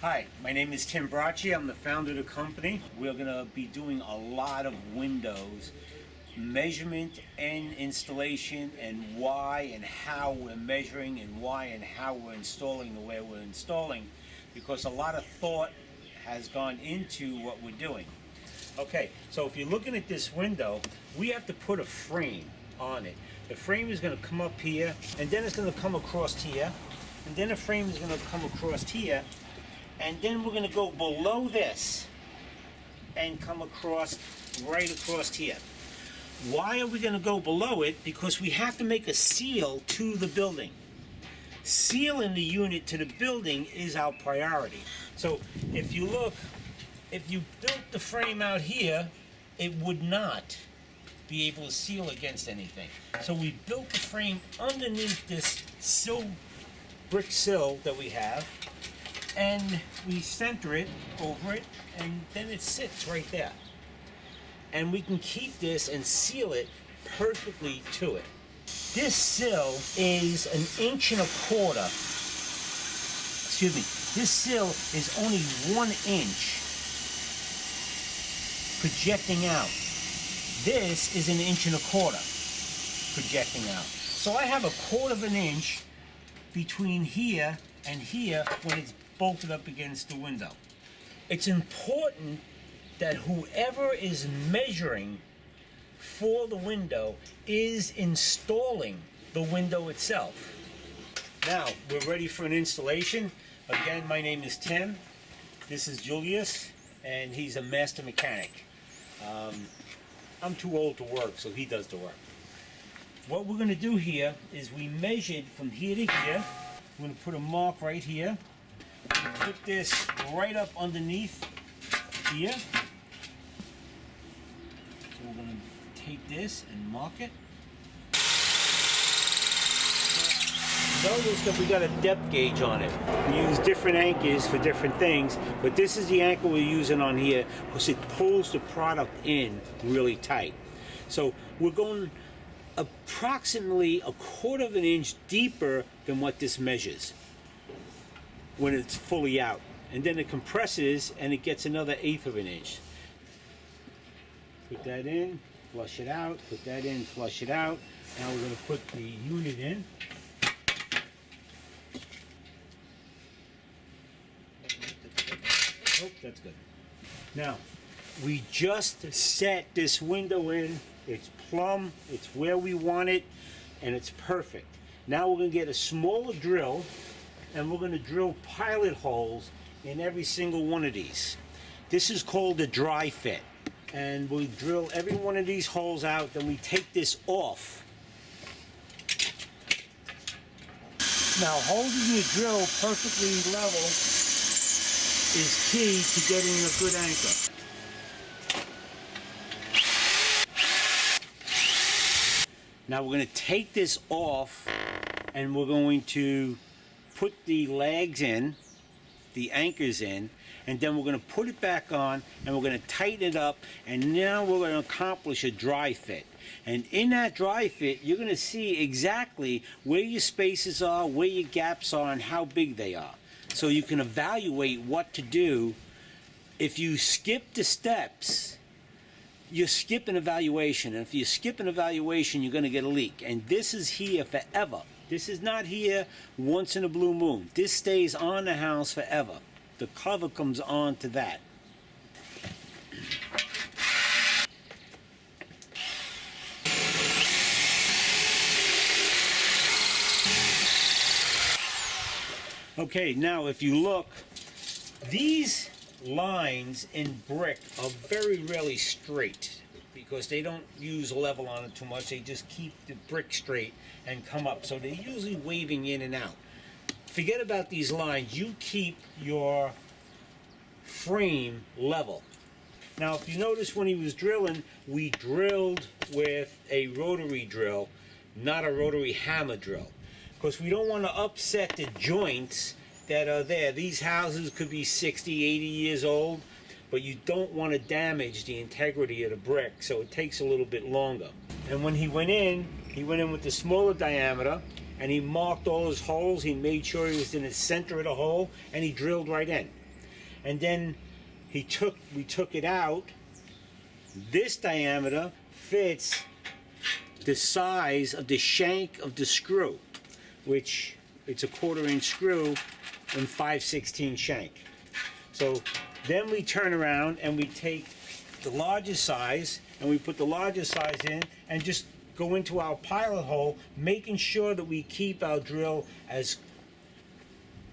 Hi, my name is Tim Bracci. I'm the founder of the company. We're going to be doing a lot of windows, measurement and installation, and why and how we're measuring and why and how we're installing the way we're installing, because a lot of thought has gone into what we're doing. Okay, so if you're looking at this window, we have to put a frame on it. The frame is going to come up here, and then it's going to come across here, and then the frame is going to come across here, and then we're going to go below this and come across right across here. Why are we going to go below it? Because we have to make a seal to the building. Sealing the unit to the building is our priority. So if you look, if you built the frame out here, it would not be able to seal against anything. So we built the frame underneath this brick sill that we have, and we center it over it, and then it sits right there. And we can keep this and seal it perfectly to it. This sill is 1.25 inches. Excuse me. This sill is only 1 inch projecting out. This is 1.25 inches projecting out. So I have 1/4 inch between here and here when it's bolted up against the window. It's important that whoever is measuring for the window is installing the window itself. Now, we're ready for an installation. Again, my name is Tim. This is Julius, and he's a master mechanic. I'm too old to work, so he does the work. What we're going to do here is we measured from here to here. We're going to put a mark right here. We're going to put this right up underneath here. So we're going to take this and mark it. Notice that we got a depth gauge on it. We use different anchors for different things, but this is the anchor we're using on here because it pulls the product in really tight. So we're going approximately 1/4 inch deeper than what this measures when it's fully out, and then it compresses and it gets another 1/8 inch. Put that in, flush it out, put that in, flush it out. Now we're going to put the unit in. Oh, that's good. Now, we just set this window in. It's plumb, it's where we want it, and it's perfect. Now we're going to get a smaller drill, and we're going to drill pilot holes in every single one of these. This is called a dry fit. And we drill every one of these holes out, then we take this off. Now, holding your drill perfectly level is key to getting a good anchor. Now we're going to take this off, and we're going to put the legs in, the anchors in, and then we're going to put it back on, and we're going to tighten it up, and now we're going to accomplish a dry fit. And in that dry fit, you're going to see exactly where your spaces are, where your gaps are, and how big they are. So you can evaluate what to do. If you skip the steps, you skip an evaluation, and if you skip an evaluation, you're going to get a leak. And this is here forever. This is not here once in a blue moon. This stays on the house forever. The cover comes on to that. Okay, now if you look, these lines in brick are very rarely straight because they don't use level on it too much. They just keep the brick straight and come up. So they're usually waving in and out. Forget about these lines. You keep your frame level. Now, if you notice when he was drilling, we drilled with a rotary drill, not a rotary hammer drill, because we don't want to upset the joints that are there. These houses could be 60, 80 years old, but you don't want to damage the integrity of the brick, so it takes a little bit longer. And when he went in with the smaller diameter, and he marked all his holes. He made sure he was in the center of the hole, and he drilled right in. and then we took it out. This diameter fits the size of the shank of the screw, which it's a 1/4 inch screw and 5/16 shank. So then we turn around and we take the largest size and we put the largest size in and just go into our pilot hole, making sure that we keep our drill as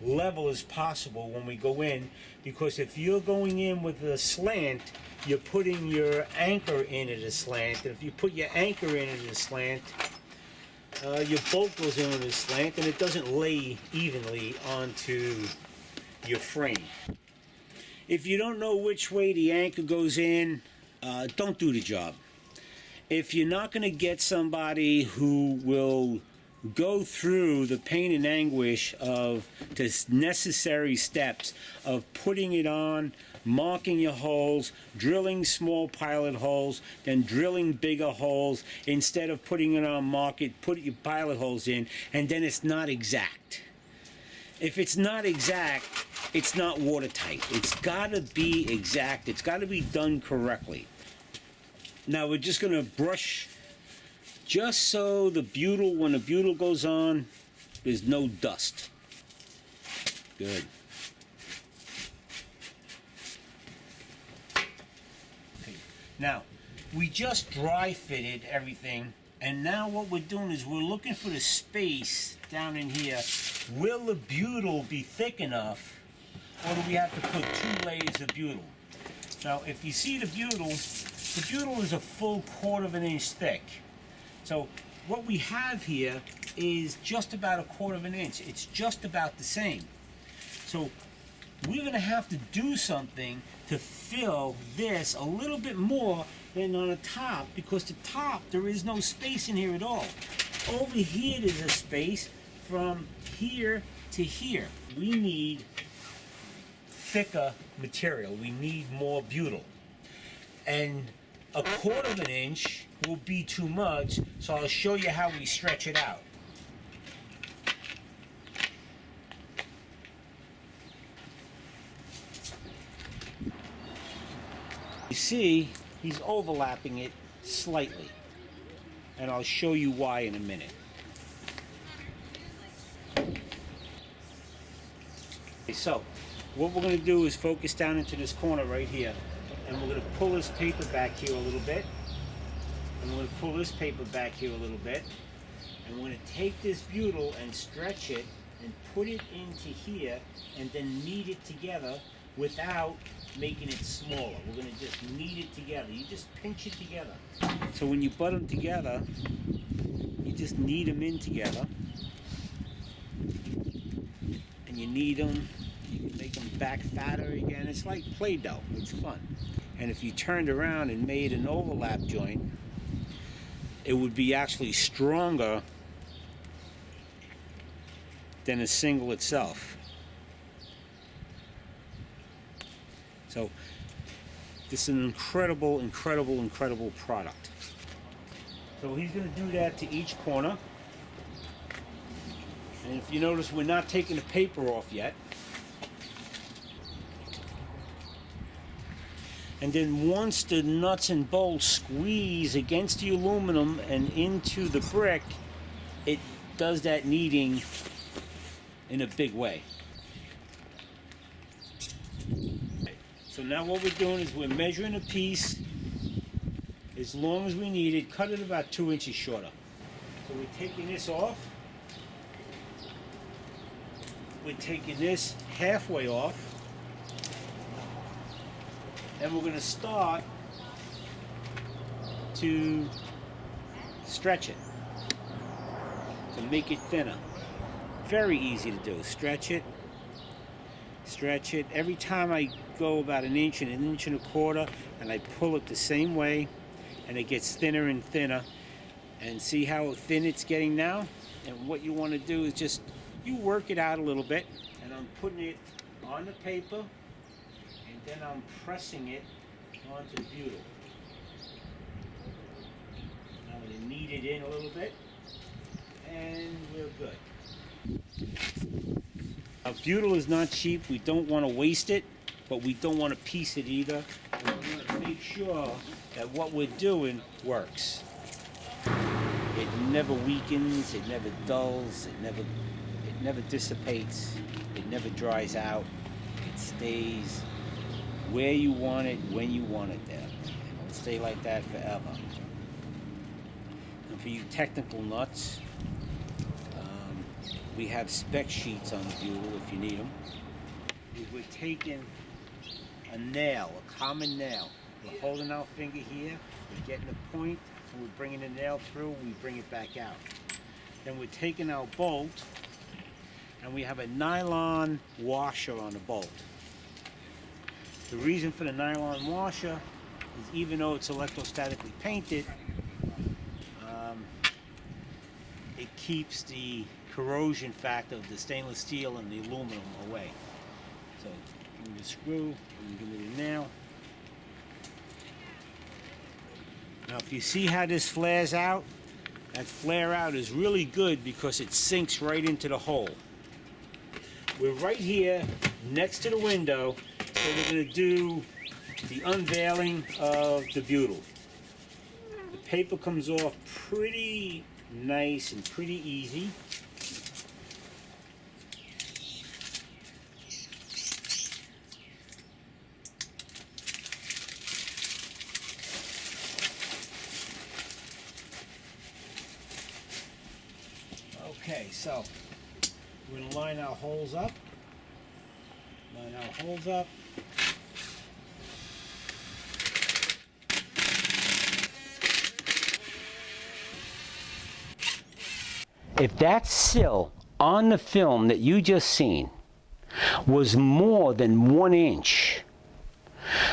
level as possible when we go in, because if you're going in with a slant, you're putting your anchor in at a slant, and if you put your anchor in at a slant, your bolt goes in with a slant and it doesn't lay evenly onto your frame. If you don't know which way the anchor goes in, don't do the job. If you're not going to get somebody who will go through the pain and anguish of the necessary steps of putting it on, marking your holes, drilling small pilot holes, then drilling bigger holes, instead of putting it on, mark it, put your pilot holes in, and then it's not exact. If it's not exact, it's not watertight. It's got to be exact. It's got to be done correctly. Now we're just going to brush just so the butyl, when the butyl goes on, there's no dust. Good. Okay. Now, we just dry fitted everything, and now what we're doing is we're looking for the space down in here. Will the butyl be thick enough, or do we have to put 2 layers of butyl? Now, if you see the butyl is a full 1/4 inch thick. So what we have here is just about a 1/4 inch. It's just about the same. So we're going to have to do something to fill this a little bit more than on the top, because the top, there is no space in here at all. Over here there's a space from here to here. We need thicker material. We need more butyl. And a 1/4 inch will be too much, so I'll show you how we stretch it out. You see, he's overlapping it slightly, and I'll show you why in a minute. Okay, so what we're going to do is focus down into this corner right here, and we're going to pull this paper back here a little bit, and we're going to pull this paper back here a little bit, and we're going to take this butyl and stretch it and put it into here, and then knead it together without making it smaller. We're going to just knead it together. You just pinch it together. So when you butt them together, you just knead them in together, and you knead them. You can make them back fatter again. It's like Play-Doh. It's fun. And if you turned around and made an overlap joint, it would be actually stronger than a single itself. So this is an incredible, incredible, incredible product. So he's going to do that to each corner. And if you notice, we're not taking the paper off yet. And then once the nuts and bolts squeeze against the aluminum and into the brick, it does that kneading in a big way. So now what we're doing is we're measuring a piece as long as we need it, cut it about 2 inches shorter. So we're taking this off. We're taking this halfway off. And we're going to start to stretch it to make it thinner. Very easy to do. Stretch it, stretch it. Every time I go about an inch and 1.25 inches, and I pull it the same way, and it gets thinner and thinner. And see how thin it's getting now? And what you want to do is just, you work it out a little bit, and I'm putting it on the paper, and then I'm pressing it onto the butyl. I'm going to knead it in a little bit, and we're good. Now, butyl is not cheap. We don't want to waste it. but we don't want to piece it either. We want to make sure that what we're doing works. It never weakens, it never dulls, it never dissipates, it never dries out. It stays where you want it, when you want it there. It will stay like that forever. And for you technical nuts, we have spec sheets on the Buell if you need them. We're taking a nail, a common nail. We're holding our finger here, we're getting a point, and we're bringing the nail through, we bring it back out. Then we're taking our bolt, and we have a nylon washer on the bolt. The reason for the nylon washer is even though it's electrostatically painted, it keeps the corrosion factor of the stainless steel and the aluminum away. So give me the screw and give me the nail. Now if you see how this flares out, that flare out is really good because it sinks right into the hole. We're right here next to the window, so we're going to do the unveiling of the Buell. The paper comes off pretty nice and pretty easy. Okay, so we're going to line our holes up. Line our holes up. If that sill on the film that you just seen was more than 1 inch,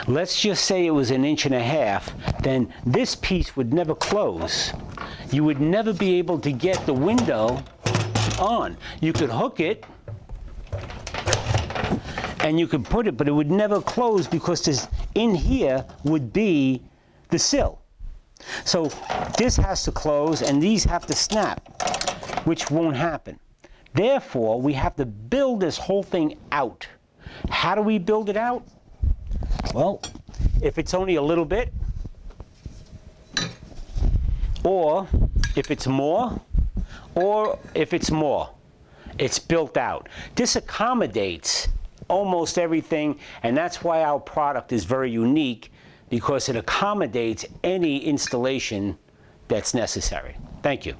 let's just say it was 1.5 inches, then this piece would never close. You would never be able to get the window on. You could hook it and you could put it, but it would never close because this in here would be the sill. So this has to close and these have to snap, which won't happen. Therefore, we have to build this whole thing out. How do we build it out? Well, if it's only a little bit, or if it's more, or if it's more, it's built out. This accommodates almost everything, and that's why our product is very unique, because it accommodates any installation that's necessary. Thank you.